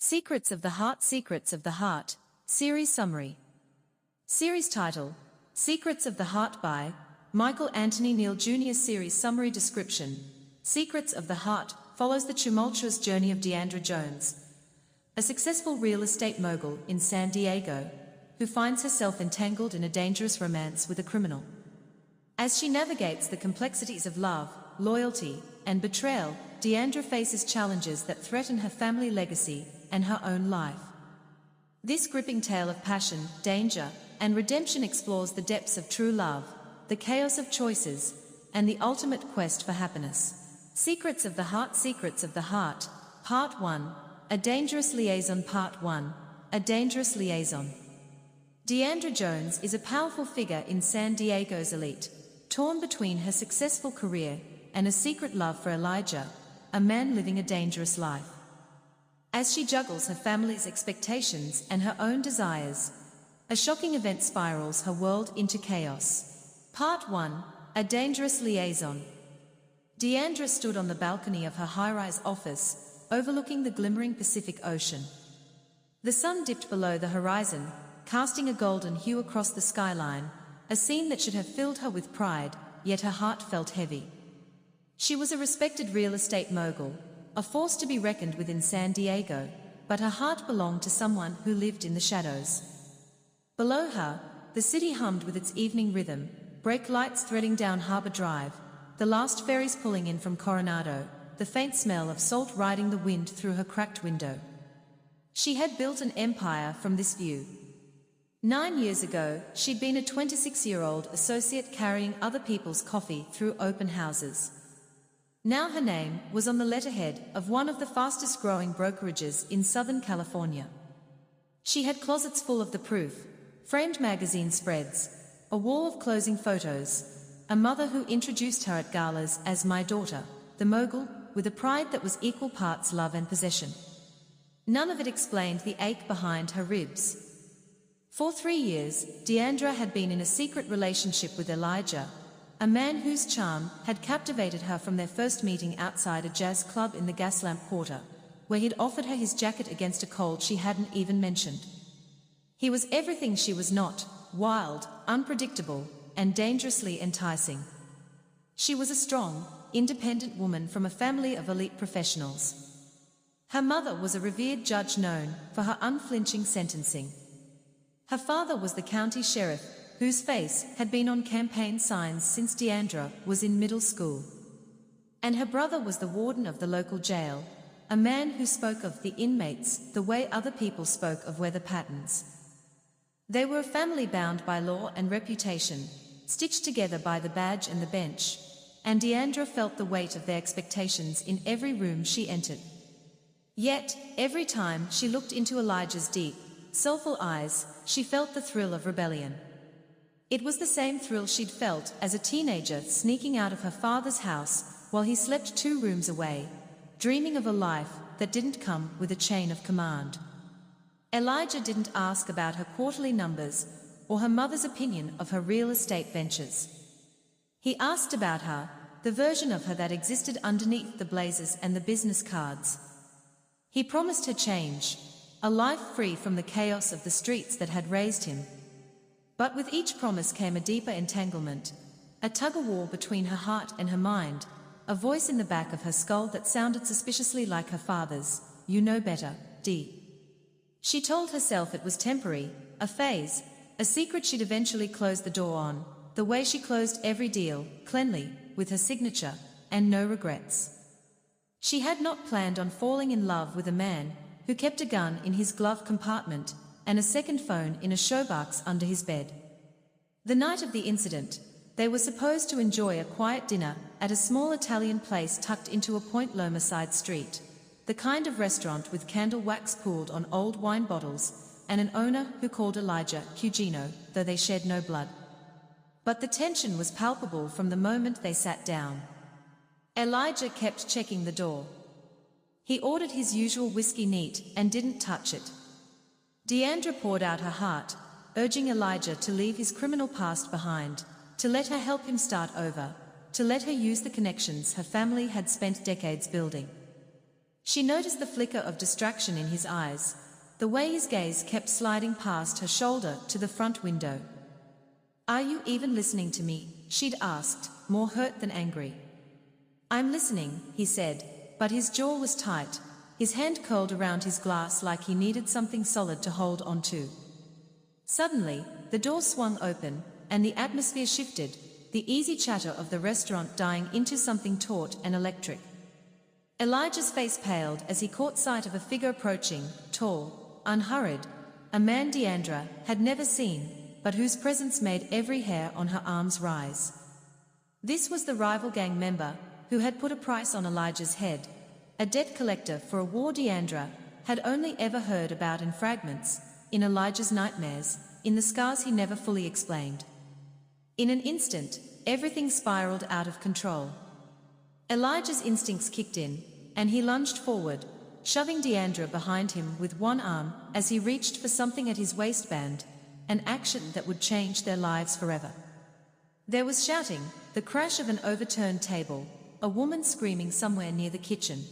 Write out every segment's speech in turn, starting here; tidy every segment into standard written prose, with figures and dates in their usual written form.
Secrets of the Heart, Secrets of the Heart, Series Summary. Series Title, Secrets of the Heart by Michael Anthony Neal Jr. Series Summary Description. Secrets of the Heart follows the tumultuous journey of Deandra Jones, a successful real estate mogul in San Diego, who finds herself entangled in a dangerous romance with a criminal. As she navigates the complexities of love, loyalty, and betrayal, Deandra faces challenges that threaten her family legacy and her own life. This gripping tale of passion, danger, and redemption explores the depths of true love, the chaos of choices, and the ultimate quest for happiness. Secrets of the Heart, Secrets of the Heart, Part 1, A Dangerous Liaison. Part 1, A Dangerous Liaison. Deandra Jones is a powerful figure in San Diego's elite, torn between her successful career and a secret love for Elijah, a man living a dangerous life. As she juggles her family's expectations and her own desires, a shocking event spirals her world into chaos. Part 1, A Dangerous Liaison. Deandra stood on the balcony of her high-rise office, overlooking the glimmering Pacific Ocean. The sun dipped below the horizon, casting a golden hue across the skyline, a scene that should have filled her with pride, yet her heart felt heavy. She was a respected real estate mogul, a force to be reckoned with in San Diego, but her heart belonged to someone who lived in the shadows. Below her, the city hummed with its evening rhythm, brake lights threading down Harbor Drive, the last ferries pulling in from Coronado, the faint smell of salt riding the wind through her cracked window. She had built an empire from this view. 9 years ago, she'd been a 26-year-old associate carrying other people's coffee through open houses. Now her name was on the letterhead of one of the fastest-growing brokerages in Southern California. She had closets full of the proof, framed magazine spreads, a wall of closing photos, a mother who introduced her at galas as "my daughter," the mogul, with a pride that was equal parts love and possession. None of it explained the ache behind her ribs. For 3 years, Deandra had been in a secret relationship with Elijah, a man whose charm had captivated her from their first meeting outside a jazz club in the Gaslamp Quarter, where he'd offered her his jacket against a cold she hadn't even mentioned. He was everything she was not: wild, unpredictable, and dangerously enticing. She was a strong, independent woman from a family of elite professionals. Her mother was a revered judge known for her unflinching sentencing. Her father was the county sheriff, whose face had been on campaign signs since Deandra was in middle school. And her brother was the warden of the local jail, a man who spoke of the inmates the way other people spoke of weather patterns. They were a family bound by law and reputation, stitched together by the badge and the bench, and Deandra felt the weight of their expectations in every room she entered. Yet, every time she looked into Elijah's deep, soulful eyes, she felt the thrill of rebellion. It was the same thrill she'd felt as a teenager sneaking out of her father's house while he slept 2 rooms away, dreaming of a life that didn't come with a chain of command. Elijah didn't ask about her quarterly numbers or her mother's opinion of her real estate ventures. He asked about her, the version of her that existed underneath the blazers and the business cards. He promised her change, a life free from the chaos of the streets that had raised him. But with each promise came a deeper entanglement, a tug-of-war between her heart and her mind, a voice in the back of her skull that sounded suspiciously like her father's, "You know better, D." She told herself it was temporary, a phase, a secret she'd eventually close the door on, the way she closed every deal, cleanly, with her signature, and no regrets. She had not planned on falling in love with a man who kept a gun in his glove compartment and a second phone in a showbox under his bed. The night of the incident, they were supposed to enjoy a quiet dinner at a small Italian place tucked into a Point Loma side street, the kind of restaurant with candle wax pooled on old wine bottles, and an owner who called Elijah Hugino, though they shed no blood. But the tension was palpable from the moment they sat down. Elijah kept checking the door. He ordered his usual whiskey neat and didn't touch it. Deandra poured out her heart, urging Elijah to leave his criminal past behind, to let her help him start over, to let her use the connections her family had spent decades building. She noticed the flicker of distraction in his eyes, the way his gaze kept sliding past her shoulder to the front window. "Are you even listening to me?" she'd asked, more hurt than angry. "I'm listening," he said, but his jaw was tight, his hand curled around his glass like he needed something solid to hold onto. Suddenly, the door swung open, and the atmosphere shifted, the easy chatter of the restaurant dying into something taut and electric. Elijah's face paled as he caught sight of a figure approaching, tall, unhurried, a man Deandra had never seen, but whose presence made every hair on her arms rise. This was the rival gang member who had put a price on Elijah's head, a debt collector for a war Deandra had only ever heard about in fragments, in Elijah's nightmares, in the scars he never fully explained. In an instant, everything spiraled out of control. Elijah's instincts kicked in, and he lunged forward, shoving Deandra behind him with one arm as he reached for something at his waistband, an action that would change their lives forever. There was shouting, the crash of an overturned table, a woman screaming somewhere near the kitchen.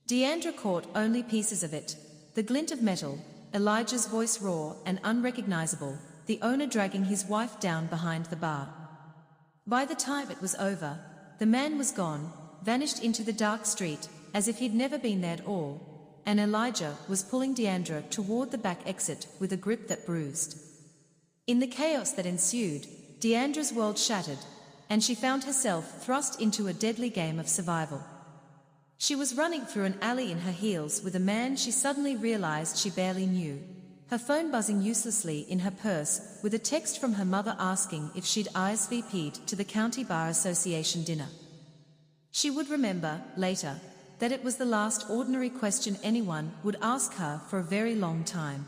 Deandra caught only pieces of it, the glint of metal, Elijah's voice raw and unrecognizable, the owner dragging his wife down behind the bar. By the time it was over, the man was gone, vanished into the dark street, as if he'd never been there at all, and Elijah was pulling Deandra toward the back exit with a grip that bruised. In the chaos that ensued, Deandra's world shattered, and she found herself thrust into a deadly game of survival. She was running through an alley in her heels with a man she suddenly realized she barely knew, her phone buzzing uselessly in her purse with a text from her mother asking if she'd RSVP'd to the County Bar Association dinner. She would remember, later, that it was the last ordinary question anyone would ask her for a very long time.